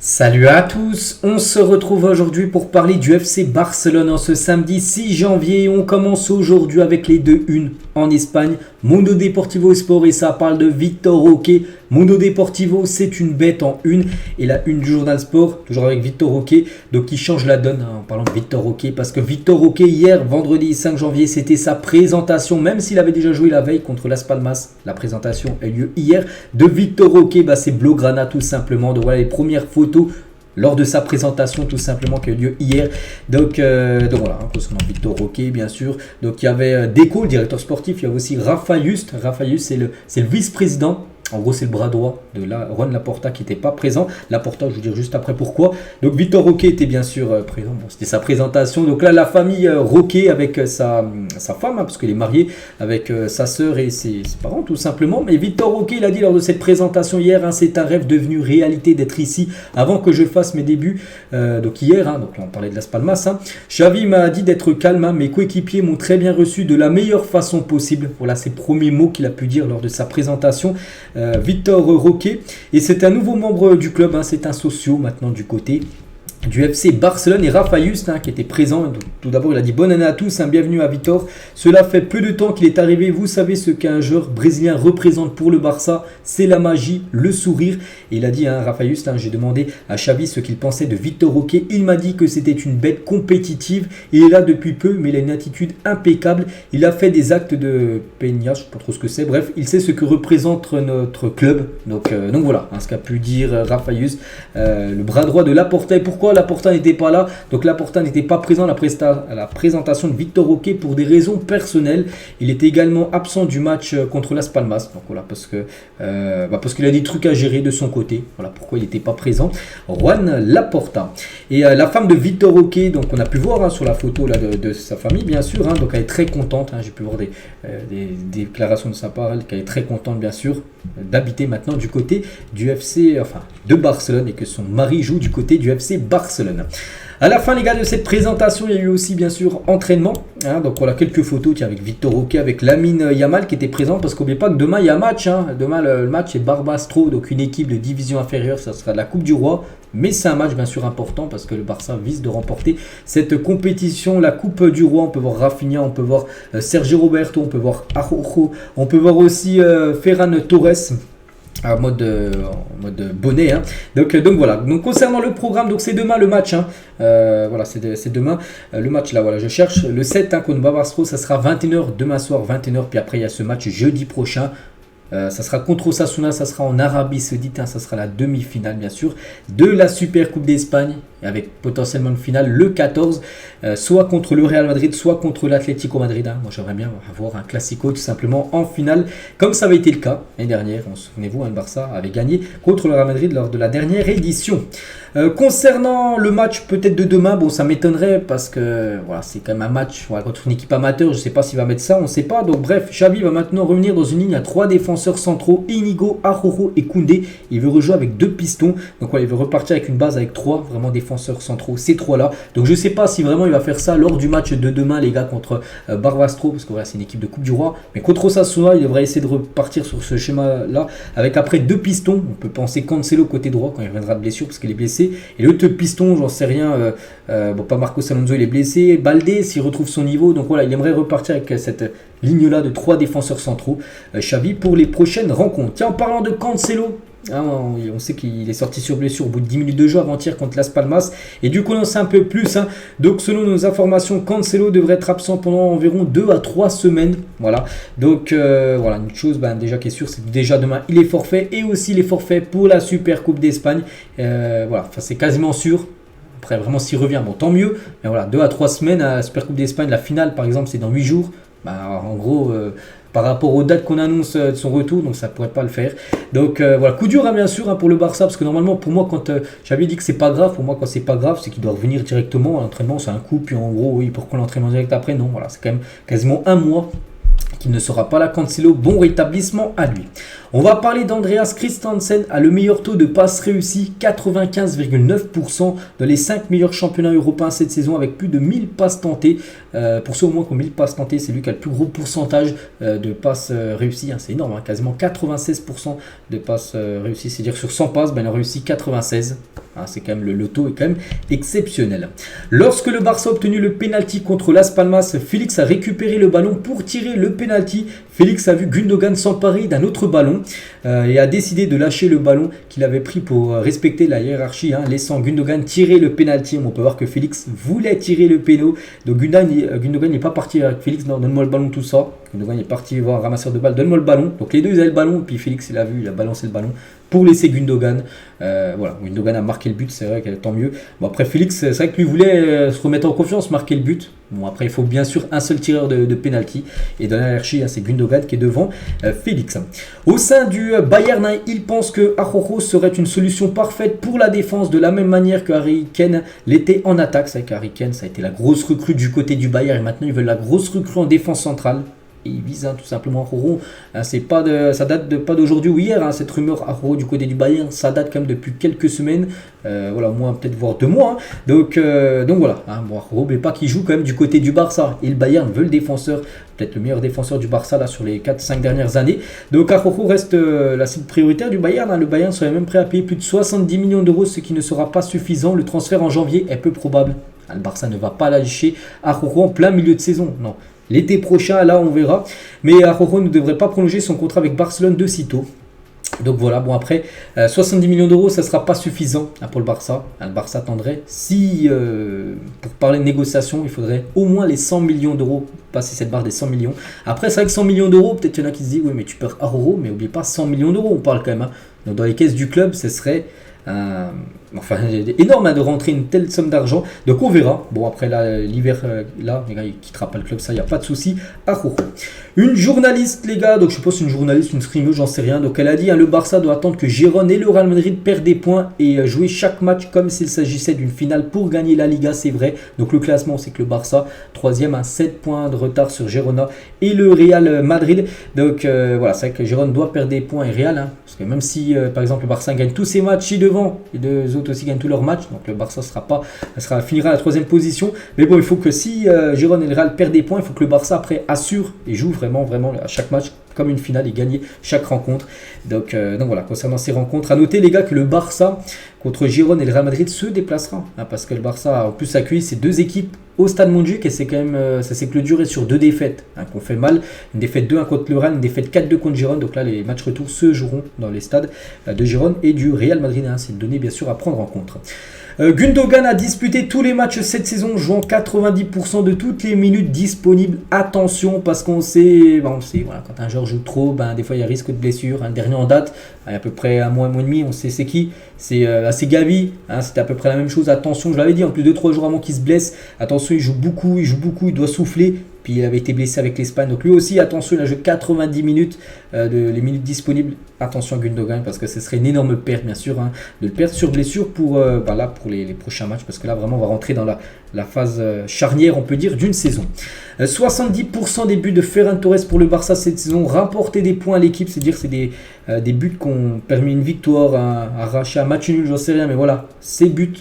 Salut à tous, on se retrouve aujourd'hui pour parler du FC Barcelone en ce samedi 6 janvier. On commence aujourd'hui avec les 2-1 en Espagne. Mundo Deportivo Sport et ça parle de Victor Roque. Mundo Deportivo, c'est une bête en une. Et la une du journal sport, toujours avec Victor Roque, donc qui change la donne en parlant de Victor Roque. Parce que Victor Roque, hier, vendredi 5 janvier, c'était sa présentation. Même s'il avait déjà joué la veille contre Las Palmas, la présentation a eu lieu hier. De Victor Roque, c'est Blaugrana tout simplement. Donc voilà les premières photos lors de sa présentation tout simplement qui a eu lieu hier. Donc voilà, concernant Victor Roque bien sûr. Donc il y avait Deco, le directeur sportif, il y avait aussi Rafa Just. Rafa Just c'est le vice-président. En gros, c'est le bras droit de Juan Laporta qui n'était pas présent. Laporta, je vous dire juste après pourquoi. Donc, Victor Roque était bien sûr présent. Bon, c'était sa présentation. Donc là, la famille Roque avec sa femme, parce qu'elle est mariée avec sa sœur et ses parents, tout simplement. Mais Victor Roque, il a dit lors de cette présentation hier, c'est un rêve devenu réalité d'être ici avant que je fasse mes débuts. Donc hier, donc là, on parlait de Las Palmas. Xavi m'a dit d'être calme. Mes coéquipiers m'ont très bien reçu de la meilleure façon possible. Voilà ces premiers mots qu'il a pu dire lors de sa présentation. Victor Roque, et c'est un nouveau membre du club, c'est un socio maintenant du côté du FC Barcelone, et Rafa Just qui était présent. Tout d'abord il a dit bonne année à tous, bienvenue à Victor, cela fait peu de temps qu'il est arrivé, vous savez ce qu'un joueur brésilien représente pour le Barça, c'est la magie, le sourire. Et il a dit Rafa Just, j'ai demandé à Xavi ce qu'il pensait de Victor Roque, il m'a dit que c'était une bête compétitive, il est là depuis peu mais il a une attitude impeccable, il a fait des actes de peña, je ne sais pas trop ce que c'est, bref il sait ce que représente notre club. Donc voilà ce qu'a pu dire Rafa Just, le bras droit de Laporta. Et pourquoi Laporta n'était pas là? Donc Laporta n'était pas présent à la présentation de Victor Roque pour des raisons personnelles. Il était également absent du match contre Las Palmas. Donc voilà, parce qu'il a des trucs à gérer de son côté. Voilà pourquoi il n'était pas présent. Juan Laporta. Et la femme de Victor Roque, donc on a pu voir sur la photo là, de sa famille bien sûr. Donc elle est très contente. J'ai pu voir des déclarations de sa part. Elle est très contente bien sûr d'habiter maintenant du côté du FC, de Barcelone, et que son mari joue du côté du FC Barcelone. À la fin les gars de cette présentation, il y a eu aussi bien sûr entraînement. Donc voilà quelques photos avec Victor Roque, avec Lamine Yamal qui était présent, parce qu'oubliez pas que demain il y a un match. Demain le match est Barbastro, donc une équipe de division inférieure, ça sera de la Coupe du Roi. Mais c'est un match bien sûr important parce que le Barça vise de remporter cette compétition, la Coupe du Roi. On peut voir Rafinha, on peut voir Sergio Roberto, on peut voir Araujo, on peut voir aussi Ferran Torres. En mode bonnet. Donc voilà. Donc concernant le programme, donc c'est demain le match. Voilà, c'est demain le match là. Voilà, je cherche le 7 contre Barbastro. Ça sera 21h demain soir, 21h. Puis après il y a ce match jeudi prochain. Ça sera contre Osasuna, ça sera en Arabie Saoudite, ça sera la demi-finale bien sûr de la Super Coupe d'Espagne, avec potentiellement une finale le 14, soit contre le Real Madrid, soit contre l'Atlético Madrid. Moi j'aimerais bien avoir un Classico tout simplement en finale, comme ça avait été le cas l'année dernière. Souvenez-vous, le Barça avait gagné contre le Real Madrid lors de la dernière édition. Concernant le match peut-être de demain, ça m'étonnerait parce que voilà, c'est quand même un match contre une équipe amateur. Je ne sais pas s'il va mettre ça, on ne sait pas. Donc bref, Xavi va maintenant revenir dans une ligne à 3 défenseurs centraux, Inigo, Araujo et Koundé. Il veut rejouer avec 2 pistons. Donc il veut repartir avec une base avec 3 vraiment défenseurs centraux, ces 3-là. Donc je ne sais pas si vraiment il va faire ça lors du match de demain les gars contre Barbastro, parce que voilà, c'est une équipe de Coupe du Roi. Mais contre Osasuna, il devrait essayer de repartir sur ce schéma-là avec après 2 pistons. On peut penser Cancelo côté droit quand il reviendra de blessure parce qu'il est blessé. Et l'autre piston, j'en sais rien, pas Marcos Alonso, il est blessé, Baldé s'il retrouve son niveau, donc voilà, il aimerait repartir avec cette ligne-là de 3 défenseurs centraux, Xavi, pour les prochaines rencontres. Tiens, en parlant de Cancelo, on sait qu'il est sorti sur blessure au bout de 10 minutes de jeu avant-hier contre Las Palmas, et du coup on en sait un peu plus. Donc selon nos informations, Cancelo devrait être absent pendant environ 2 à 3 semaines. Voilà, donc voilà, une chose déjà qui est sûre, c'est que déjà demain il est forfait, et aussi il est forfait pour la Super Coupe d'Espagne. Voilà, c'est quasiment sûr. Après vraiment s'il revient, tant mieux, mais voilà, 2 à 3 semaines à la Super Coupe d'Espagne. La finale par exemple c'est dans 8 jours. En gros par rapport aux dates qu'on annonce de son retour, donc ça pourrait pas le faire. Donc voilà, coup dur bien sûr pour le Barça, parce que normalement pour moi quand j'avais dit que c'est pas grave, pour moi quand c'est pas grave c'est qu'il doit revenir directement à l'entraînement, c'est un coup, puis en gros oui, pourquoi l'entraînement direct après, non, voilà, c'est quand même quasiment un mois qu'il ne sera pas là. Cancelo, bon rétablissement à lui. On va parler d'Andreas Christensen, a le meilleur taux de passes réussies, 95,9% dans les 5 meilleurs championnats européens cette saison, avec plus de 1000 passes tentées. Pour ceux au moins qui ont 1000 passes tentées, c'est lui qui a le plus gros pourcentage de passes réussies. C'est énorme, quasiment 96% de passes réussies. C'est-à-dire sur 100 passes, il a réussi 96. C'est quand même le loto est quand même exceptionnel. Lorsque le Barça a obtenu le penalty contre Las Palmas, Félix a récupéré le ballon pour tirer le penalty. Félix a vu Gundogan s'emparer d'un autre ballon et a décidé de lâcher le ballon qu'il avait pris pour respecter la hiérarchie, laissant Gundogan tirer le penalty. On peut voir que Félix voulait tirer le péno. Donc Gundogan n'est pas parti avec Félix, non, donne-moi le ballon, tout ça. Gundogan est parti voir un ramasseur de balles, donne-moi le ballon. Donc les deux ils avaient le ballon, et puis Félix il a vu, il a balancé le ballon pour laisser Gundogan. Voilà, Gundogan a marqué le but, c'est vrai, tant mieux. Bon, après Félix, c'est vrai que lui voulait se remettre en confiance, marquer le but. Bon, après il faut bien sûr un seul tireur de penalty. Et dans la hiérarchie, c'est Gundogan qui est devant Félix. Au sein du Bayern, il pense que Araujo serait une solution parfaite pour la défense, de la même manière que Harry Kane l'était en attaque. C'est vrai qu'Harry Kane, ça a été la grosse recrue du côté du Bayern, et maintenant ils veulent la grosse recrue en défense centrale. Il vise tout simplement Araujo. Ça date pas d'aujourd'hui ou hier, cette rumeur Araujo du côté du Bayern, ça date quand même depuis quelques semaines, au moins peut-être voire 2 mois. Donc voilà, Araujo, mais pas qu'il joue quand même du côté du Barça. Et le Bayern veut le défenseur, peut-être le meilleur défenseur du Barça là, sur les 4-5 dernières années. Donc Araujo reste la cible prioritaire du Bayern. Le Bayern serait même prêt à payer plus de 70 millions d'euros, ce qui ne sera pas suffisant. Le transfert en janvier est peu probable. Le Barça ne va pas lâcher Araujo en plein milieu de saison, non. L'été prochain, là, on verra. Mais Araujo ne devrait pas prolonger son contrat avec Barcelone de sitôt. Donc voilà, bon après, 70 millions d'euros, ça ne sera pas suffisant pour le Barça. Le Barça attendrait, pour parler de négociation, il faudrait au moins les 100 millions d'euros, passer cette barre des 100 millions. Après, c'est vrai que 100 millions d'euros, peut-être qu'il y en a qui se disent, oui, mais tu perds Araujo, mais n'oublie pas 100 millions d'euros, on parle quand même. Donc dans les caisses du club, ce serait... énorme de rentrer une telle somme d'argent. Donc on verra. Bon, après l'hiver, les gars, il quittera pas le club, ça, il n'y a pas de souci. Araujo. Une journaliste, les gars, donc je suppose une journaliste, une streameuse, j'en sais rien. Donc elle a dit, le Barça doit attendre que Girone et le Real Madrid perdent des points et jouer chaque match comme s'il s'agissait d'une finale pour gagner la Liga, c'est vrai. Donc le classement, c'est que le Barça, 3e à 7 points de retard sur Girona et le Real Madrid. Donc voilà, c'est vrai que Girone doit perdre des points et Real, parce que même si, par exemple, le Barça gagne tous ses matchs devant, et deux autres aussi gagnent tous leurs matchs, donc le Barça finira à la 3e position. Mais bon, il faut que si Girone et le Real perdent des points, il faut que le Barça après assure et joue vraiment à chaque match comme une finale et gagner chaque rencontre. Donc voilà, concernant ces rencontres, à noter les gars que le Barça contre Girone et le Real Madrid se déplacera, parce que le Barça a en plus accueilli ces deux équipes au Stade Montjuïc et c'est quand même, ça s'est clôturé sur 2 défaites qu'on fait mal. Une défaite 2-1 contre le Real, une défaite 4-2 contre Girone. Donc là, les matchs retour se joueront dans les stades de Girone et du Real Madrid. C'est une donnée bien sûr à prendre en compte. Gundogan a disputé tous les matchs cette saison, jouant 90% de toutes les minutes disponibles. Attention, parce qu'on sait, voilà, quand un joueur joue trop, des fois il y a risque de blessure. Un dernier en date, il y a à peu près un mois et demi, on sait c'est qui. C'est Gavi, c'était à peu près la même chose. Attention, je l'avais dit, en plus 2-3 jours avant qu'il se blesse. Attention, il joue beaucoup, il doit souffler. Puis il avait été blessé avec l'Espagne. Donc lui aussi, attention, il a joué 90 minutes, les minutes disponibles. Attention à Gundogan, parce que ce serait une énorme perte, bien sûr, de le perdre sur blessure pour les prochains matchs. Parce que là, vraiment, on va rentrer dans la phase charnière, on peut dire, d'une saison. 70% des buts de Ferran Torres pour le Barça cette saison, rapporter des points à l'équipe, c'est-à-dire que c'est des buts qui ont permis une victoire, arracher un match nul, j'en sais rien, mais voilà, ces buts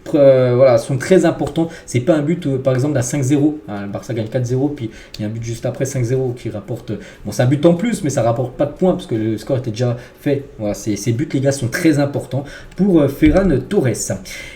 sont très importants. C'est pas un but par exemple d'un 5-0, le Barça gagne 4-0 puis il y a un but juste après 5-0 qui rapporte, c'est un but en plus mais ça rapporte pas de points parce que le score était déjà fait. Voilà, ces buts les gars sont très importants pour Ferran Torres.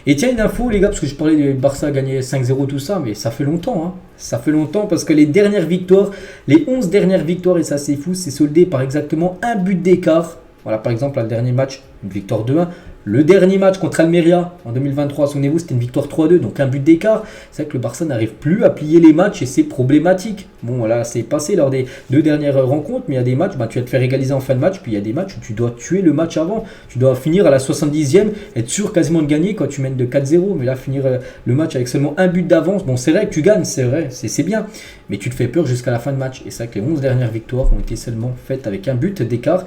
Et tiens, une info les gars, parce que je parlais du Barça gagner 5-0 tout ça, mais ça fait longtemps, ça fait longtemps, parce que les 11 dernières victoires, et ça c'est fou, c'est soldé par exactement un but d'écart. Voilà, par exemple, le dernier match, une victoire 2-1. Le dernier match contre Almeria en 2023, souvenez-vous, c'était une victoire 3-2, donc un but d'écart. C'est vrai que le Barça n'arrive plus à plier les matchs et c'est problématique. Bon, voilà, c'est passé lors des 2 dernières rencontres, mais il y a des matchs, tu vas te faire égaliser en fin de match, puis il y a des matchs où tu dois tuer le match avant. Tu dois finir à la 70e, être sûr quasiment de gagner quand tu mènes de 4-0, mais là, finir le match avec seulement un but d'avance. Bon, c'est vrai que tu gagnes, c'est vrai, c'est bien, mais tu te fais peur jusqu'à la fin de match. Et c'est vrai que les 11 dernières victoires ont été seulement faites avec un but d'écart.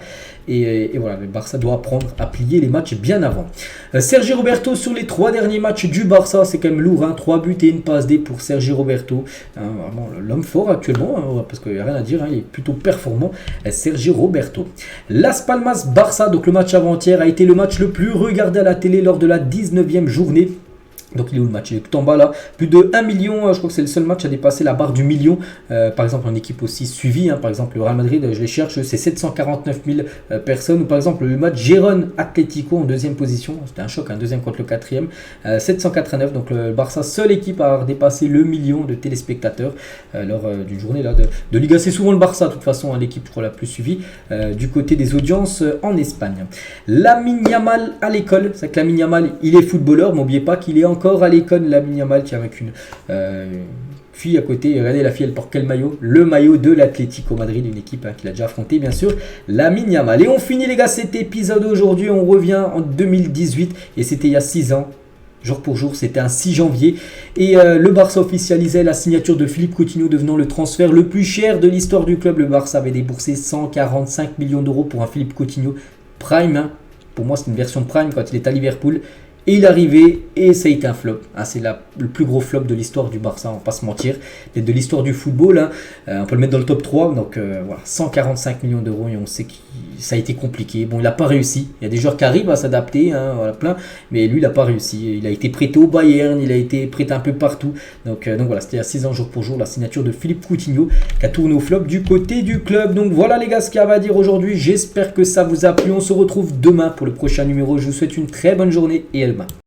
Et voilà, le Barça doit apprendre à plier les matchs bien avant. Sergi Roberto sur les 3 derniers matchs du Barça, c'est quand même lourd, 3 buts et une passe D pour Sergi Roberto. Vraiment l'homme fort actuellement, parce qu'il n'y a rien à dire, il est plutôt performant, Sergi Roberto. Las Palmas Barça, donc le match avant-hier a été le match le plus regardé à la télé lors de la 19e journée. Donc il est où le match? Il est tout en bas là. Plus de 1 million, je crois que c'est le seul match à dépasser la barre du million. Par exemple, en équipe aussi suivie, par exemple le Real Madrid, je les cherche, c'est 749 000 personnes. Ou par exemple le match Gérone Atlético en deuxième position. C'était un choc, deuxième contre le quatrième. 789, donc le Barça, seule équipe à avoir dépassé le million de téléspectateurs lors d'une journée là de Liga. C'est souvent le Barça, de toute façon, l'équipe je crois la plus suivie du côté des audiences en Espagne. Lamine Yamal à l'école. C'est que Lamine Yamal, il est footballeur, mais n'oubliez pas qu'il est encore à l'école. Lamine Yamal qui est avec une fille à côté. Regardez la fille, elle porte quel maillot? Le maillot de l'Atlético Madrid, une équipe qu'il a déjà affronté bien sûr, Lamine Yamal. Et on finit les gars cet épisode aujourd'hui, on revient en 2018 et c'était il y a 6 ans. Jour pour jour, c'était un 6 janvier et le Barça officialisait la signature de Philippe Coutinho, devenant le transfert le plus cher de l'histoire du club. Le Barça avait déboursé 145 millions d'euros pour un Philippe Coutinho Prime. Pour moi, c'est une version Prime quand il est à Liverpool. Et il est arrivé et ça a été un flop. C'est le plus gros flop de l'histoire du Barça, on va pas se mentir. Et de l'histoire du football, on peut le mettre dans le top 3. Donc voilà, 145 millions d'euros et on sait que ça a été compliqué. Bon, il n'a pas réussi. Il y a des joueurs qui arrivent à s'adapter, voilà, plein. Mais lui, il n'a pas réussi. Il a été prêté au Bayern, il a été prêté un peu partout. Donc voilà, c'était à 6 ans jour pour jour la signature de Philippe Coutinho qui a tourné au flop du côté du club. Donc voilà les gars ce qu'il y avait à dire aujourd'hui. J'espère que ça vous a plu. On se retrouve demain pour le prochain numéro. Je vous souhaite une très bonne journée et à demain.